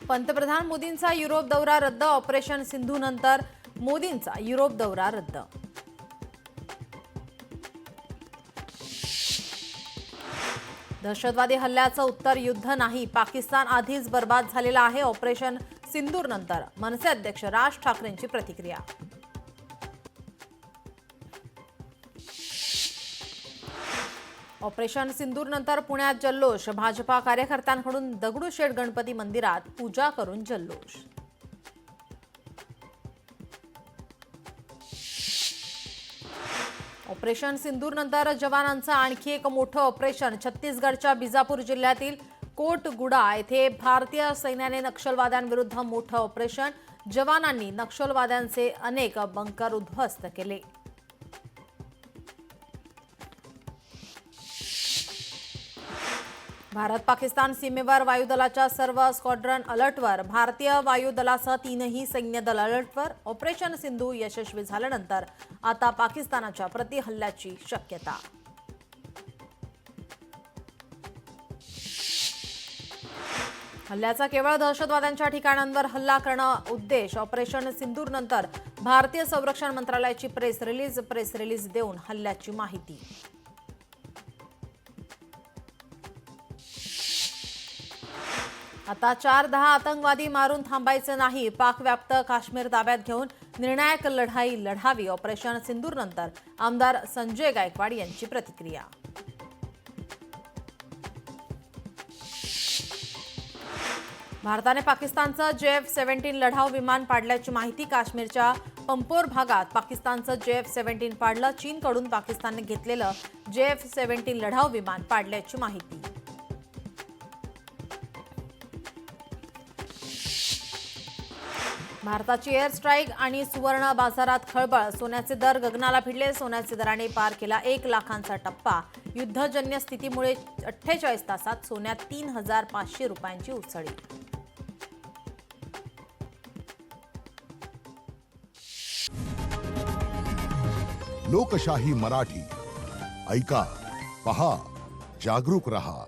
पंतप्रधान मोदींचा युरोप दौरा रद्द. ऑपरेशन सिंधू नंतर मोदींचा युरोप दौरा रद्द. दहशतवादी हल्ल्याचं उत्तर युद्ध नाही. पाकिस्तान आधीच बर्बाद झालेला आहे. ऑपरेशन सिंदूर नंतर मनसे अध्यक्ष राज ठाकरेंची प्रतिक्रिया. ऑपरेशन सिंदूर नंतर पुण्यात जल्लोष. भाजपा कार्यकर्त्यांकडून दगडूशेठ गणपती मंदिरात पूजा करून जल्लोष. ऑपरेशन सिंदूर नंतर जवानांचं आणखी एक मोठं ऑपरेशन. छत्तीसगडच्या बिजापूर जिल्ह्यातील कोटगुडा येथे भारतीय सैन्याने नक्षलवाद्यांविरुद्ध मोठं ऑपरेशन. जवानांनी नक्षलवाद्यांचे अनेक बंकर उद्ध्वस्त केले. भारत पाकिस्तान सीमेवर वायुदलाच्या सर्व स्क्वॉड्रन अलर्टवर. भारतीय वायुदलासह तीनही सैन्य दल अलर्टवर. ऑपरेशन सिंधू यशस्वी झाल्यानंतर आता पाकिस्तानाच्या प्रतिहल्ल्याची शक्यता. हल्ल्याचा केवळ दहशतवाद्यांच्या ठिकाणांवर हल्ला करणं उद्देश. ऑपरेशन सिंदूर नंतर भारतीय संरक्षण मंत्रालयाची प्रेस रिलीज देऊन हल्ल्याची माहिती. आता 4-10 आतंकवादी मारून थांबायचे नाही. पाकव्याप्त काश्मीर ताब्यात घेऊन निर्णायक लढाई लढावी. ऑपरेशन सिंदूर नंतर आमदार संजय गायकवाड यांची प्रतिक्रिया. भारताने पाकिस्तानचं JF-17 लढाऊ विमान पाडल्याची माहिती. काश्मीरच्या पंपोर भागात पाकिस्तानचं JF-17 पाडलं. चीनकडून पाकिस्तानने घेतलेलं JF-17 लढाऊ विमान पाडल्याची माहिती. भारताची एअर स्ट्राईक आणि सुवर्ण बाजारात खळबळ. सोन्याचे दर गगनाला भिडले. सोन्याचे दराने पार केला 1 लाखांचा टप्पा. युद्धजन्य स्थितीमुळे 48 तासात सोन्यात 3,500 रुपयांची उसळी. लोकशाही मराठी ऐका, पहा, जागरूक रहा.